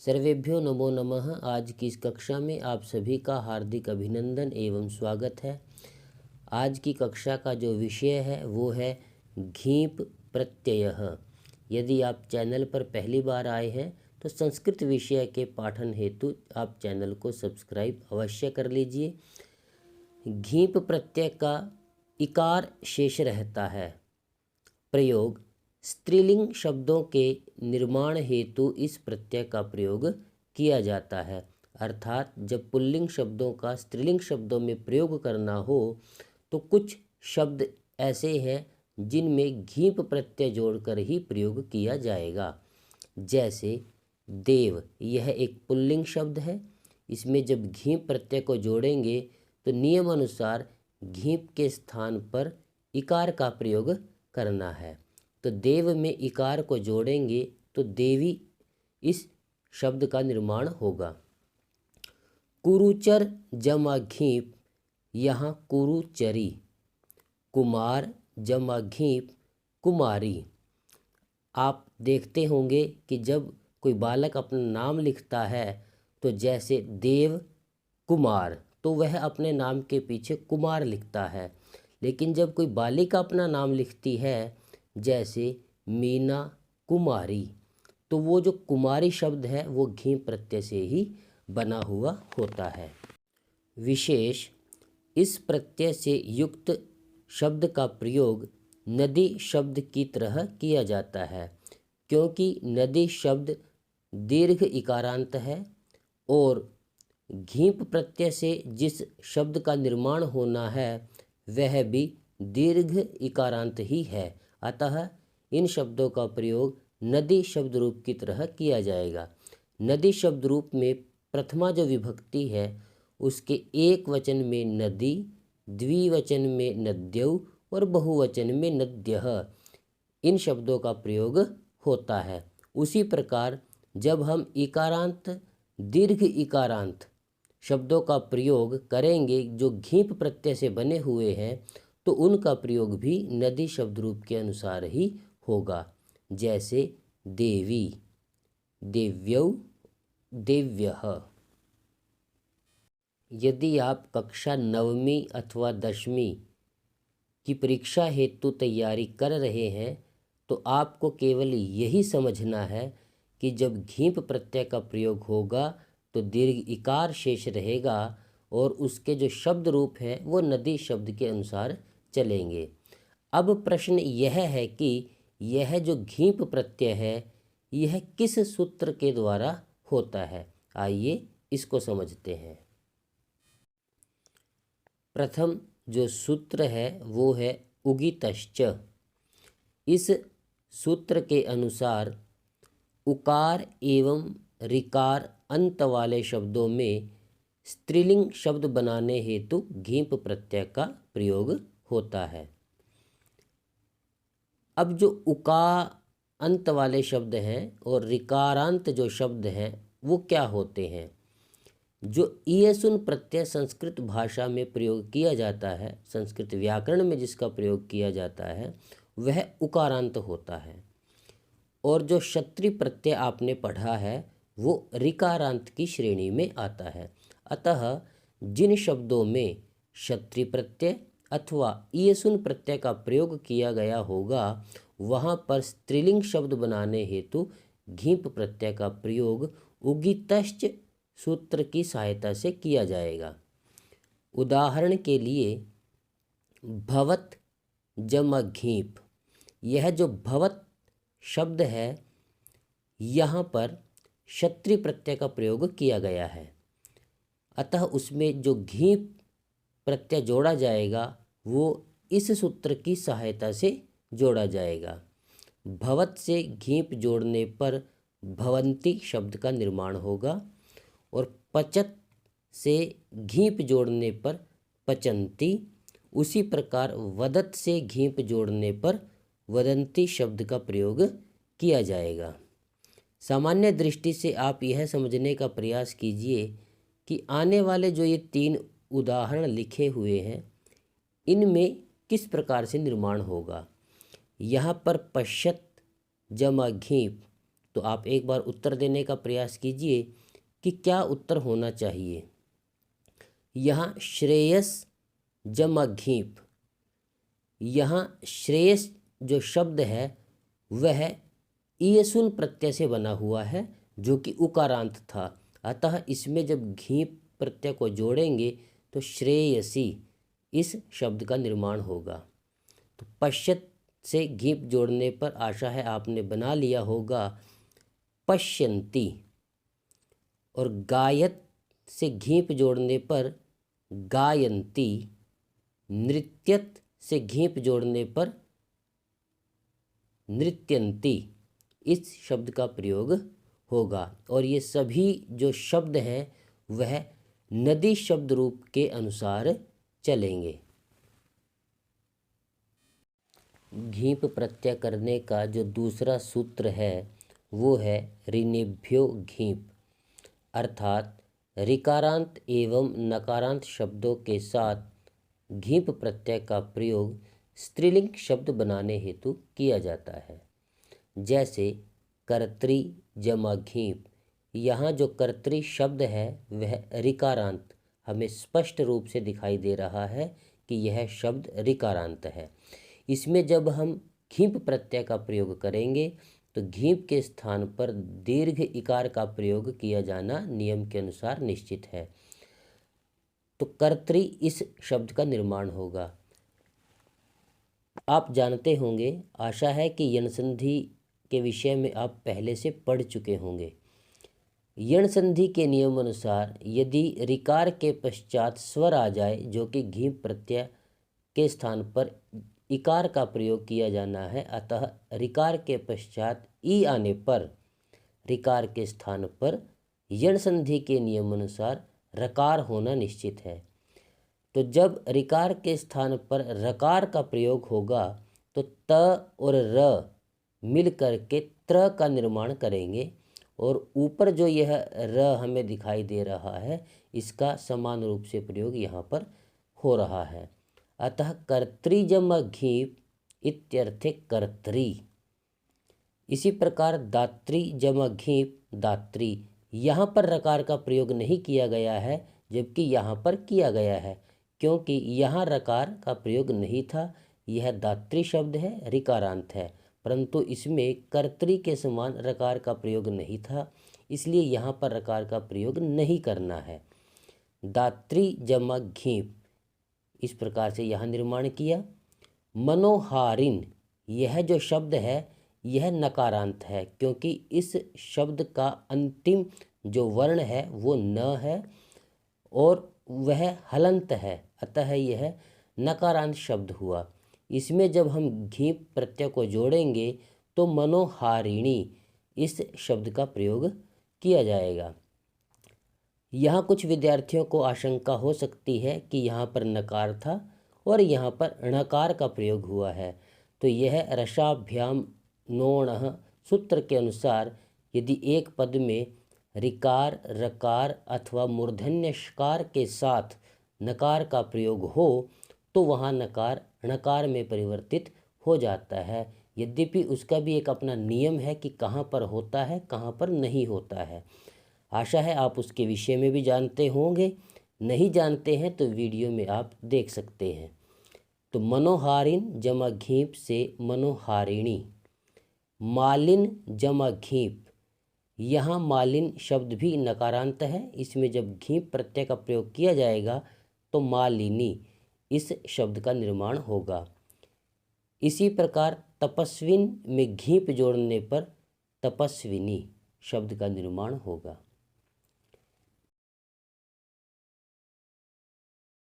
सर्वेभ्यो नमो नमः। आज की इस कक्षा में आप सभी का हार्दिक अभिनंदन एवं स्वागत है। आज की कक्षा का जो विषय है वो है घीप प्रत्यय। यदि आप चैनल पर पहली बार आए हैं तो संस्कृत विषय के पाठन हेतु आप चैनल को सब्सक्राइब अवश्य कर लीजिए। घीप प्रत्यय का इकार शेष रहता है। प्रयोग स्त्रीलिंग शब्दों के निर्माण हेतु इस प्रत्यय का प्रयोग किया जाता है। अर्थात जब पुल्लिंग शब्दों का स्त्रीलिंग शब्दों में प्रयोग करना हो तो कुछ शब्द ऐसे हैं जिनमें घीप प्रत्यय जोड़कर ही प्रयोग किया जाएगा। जैसे देव, यह एक पुल्लिंग शब्द है। इसमें जब घीप प्रत्यय को जोड़ेंगे तो नियम अनुसार घीप के स्थान पर इकार का प्रयोग करना है। तो देव में इकार को जोड़ेंगे तो देवी इस शब्द का निर्माण होगा। कुरुचर जमा घीप, यहाँ कुरुचरी। कुमार जमा घीप कुमारी। आप देखते होंगे कि जब कोई बालक अपना नाम लिखता है तो जैसे देव कुमार, तो वह अपने नाम के पीछे कुमार लिखता है। लेकिन जब कोई बालिका अपना नाम लिखती है जैसे मीना कुमारी, तो वो जो कुमारी शब्द है वो घी प्रत्यय से ही बना हुआ होता है। विशेष, इस प्रत्यय से युक्त शब्द का प्रयोग नदी शब्द की तरह किया जाता है, क्योंकि नदी शब्द दीर्घ इकारांत है और घीप प्रत्यय से जिस शब्द का निर्माण होना है वह भी दीर्घ इकारांत ही है। अतः इन शब्दों का प्रयोग नदी शब्द रूप की तरह किया जाएगा। नदी शब्द रूप में प्रथमा जो विभक्ति है उसके एक वचन में नदी, द्विवचन में नद्यौ और बहुवचन में नद्यः, इन शब्दों का प्रयोग होता है। उसी प्रकार जब हम इकारांत, दीर्घ इकारांत शब्दों का प्रयोग करेंगे जो घीप प्रत्यय से बने हुए हैं तो उनका प्रयोग भी नदी शब्द रूप के अनुसार ही होगा। जैसे देवी, देव्यौ, देव्यः। यदि आप कक्षा 9वीं अथवा 10वीं की परीक्षा हेतु तैयारी कर रहे हैं तो आपको केवल यही समझना है कि जब घीप प्रत्यय का प्रयोग होगा तो दीर्घ इकार शेष रहेगा और उसके जो शब्द रूप हैं वो नदी शब्द के अनुसार चलेंगे। अब प्रश्न यह है कि यह जो घीप प्रत्यय है यह किस सूत्र के द्वारा होता है। आइए इसको समझते हैं। प्रथम जो सूत्र है वो है उगितश्च। इस सूत्र के अनुसार उकार एवं ऋकार अंत वाले शब्दों में स्त्रीलिंग शब्द बनाने हेतु घीप प्रत्यय का प्रयोग होता है। अब जो उका अंत वाले शब्द हैं और ऋकारांत जो शब्द हैं वो क्या होते हैं। जो ईयसुन प्रत्यय संस्कृत भाषा में प्रयोग किया जाता है, संस्कृत व्याकरण में जिसका प्रयोग किया जाता है वह उकारांत होता है। और जो क्षत्रि प्रत्यय आपने पढ़ा है वो ऋकारांत की श्रेणी में आता है। अतः जिन शब्दों में क्षत्रि प्रत्यय अथवा ईयसुन प्रत्यय का प्रयोग किया गया होगा वहाँ पर स्त्रीलिंग शब्द बनाने हेतु घीप प्रत्यय का प्रयोग उगितश्च सूत्र की सहायता से किया जाएगा। उदाहरण के लिए भवत जमा घीप, यह जो भवत शब्द है यहाँ पर क्षत्रि प्रत्यय का प्रयोग किया गया है। अतः उसमें जो घीप प्रत्यय जोड़ा जाएगा वो इस सूत्र की सहायता से जोड़ा जाएगा। भवत से घीप जोड़ने पर भवंती शब्द का निर्माण होगा और पचत से घीप जोड़ने पर पचंती। उसी प्रकार वदत से घीप जोड़ने पर वदंती शब्द का प्रयोग किया जाएगा। सामान्य दृष्टि से आप यह समझने का प्रयास कीजिए कि आने वाले जो ये 3 उदाहरण लिखे हुए हैं इनमें किस प्रकार से निर्माण होगा। यहाँ पर पश्यत जमा घीप तो आप एक बार उत्तर देने का प्रयास कीजिए कि क्या उत्तर होना चाहिए। यहाँ श्रेयस जमा घीप, यहाँ श्रेयस जो शब्द है वह ईयसुन प्रत्यय से बना हुआ है जो कि उकारांत था, अतः इसमें जब घीप प्रत्यय को जोड़ेंगे तो श्रेयसी इस शब्द का निर्माण होगा। तो पश्यत से घीप जोड़ने पर आशा है आपने बना लिया होगा पश्यन्ति, और गायत से घीप जोड़ने पर गायन्ति, नृत्यत से घीप जोड़ने पर नृत्यन्ति इस शब्द का प्रयोग होगा। और ये सभी जो शब्द हैं वह नदी शब्द रूप के अनुसार चलेंगे। घीप प्रत्यय करने का जो दूसरा सूत्र है वो है ऋणेभ्यो घीप, अर्थात ऋकारांत एवं नकारांत शब्दों के साथ घीप प्रत्यय का प्रयोग स्त्रीलिंग शब्द बनाने हेतु किया जाता है। जैसे कर्तृ जमा घीप, यहाँ जो कर्तृ शब्द है वह ऋकारांत हमें स्पष्ट रूप से दिखाई दे रहा है कि यह शब्द ऋकारांत है। इसमें जब हम घीप प्रत्यय का प्रयोग करेंगे तो घीप के स्थान पर दीर्घ इकार का प्रयोग किया जाना नियम के अनुसार निश्चित है। तो कर्तृ इस शब्द का निर्माण होगा। आप जानते होंगे, आशा है कि यण संधि के विषय में आप पहले से पढ़ चुके होंगे। यण संधि के नियम अनुसार यदि ऋकार के पश्चात स्वर आ जाए जो कि घीप प्रत्यय के स्थान पर इकार का प्रयोग किया जाना है, अतः ऋकार के पश्चात ई आने पर ऋकार के स्थान पर यण संधि के नियम अनुसार रकार होना निश्चित है। तो जब ऋकार के स्थान पर रकार का प्रयोग होगा तो त और र मिल करके त्र का निर्माण करेंगे, और ऊपर जो यह र हमें दिखाई दे रहा है इसका समान रूप से प्रयोग यहाँ पर हो रहा है। अतः कर्तृ जमा घीप इत्यर्थे कर्तृ। इसी प्रकार दात्री जमा घीप दात्री, यहाँ पर रकार का प्रयोग नहीं किया गया है जबकि यहाँ पर किया गया है, क्योंकि यहाँ रकार का प्रयोग नहीं था। यह दात्री शब्द है, ऋकारांत है, परंतु इसमें कर्तृ के समान रकार का प्रयोग नहीं था, इसलिए यहाँ पर रकार का प्रयोग नहीं करना है। दात्री जमा घीप इस प्रकार से यहाँ निर्माण किया। मनोहारिन, यह जो शब्द है यह नकारांत है, क्योंकि इस शब्द का अंतिम जो वर्ण है वो न है और वह हलंत है, अतः यह नकारांत शब्द हुआ। इसमें जब हम घीप प्रत्यय को जोड़ेंगे तो मनोहारिणी इस शब्द का प्रयोग किया जाएगा। यहाँ कुछ विद्यार्थियों को आशंका हो सकती है कि यहाँ पर नकार था और यहाँ पर णकार का प्रयोग हुआ है, तो यह रसाभ्याम नोणः सूत्र के अनुसार यदि एक पद में ऋकार रकार अथवा मूर्धन्यषकार के साथ नकार का प्रयोग हो तो वहाँ नकार णकार में परिवर्तित हो जाता है। यद्यपि उसका भी एक अपना नियम है कि कहाँ पर होता है कहाँ पर नहीं होता है। आशा है आप उसके विषय में भी जानते होंगे, नहीं जानते हैं तो वीडियो में आप देख सकते हैं। तो मनोहारिन जमा घीप से मनोहारिणी। मालिन जमा घीप, यहाँ मालिन शब्द भी नकारांत है, इसमें जब घीप प्रत्यय का प्रयोग किया जाएगा तो मालिनी इस शब्द का निर्माण होगा। इसी प्रकार तपस्विन में घीप जोड़ने पर तपस्विनी शब्द का निर्माण होगा।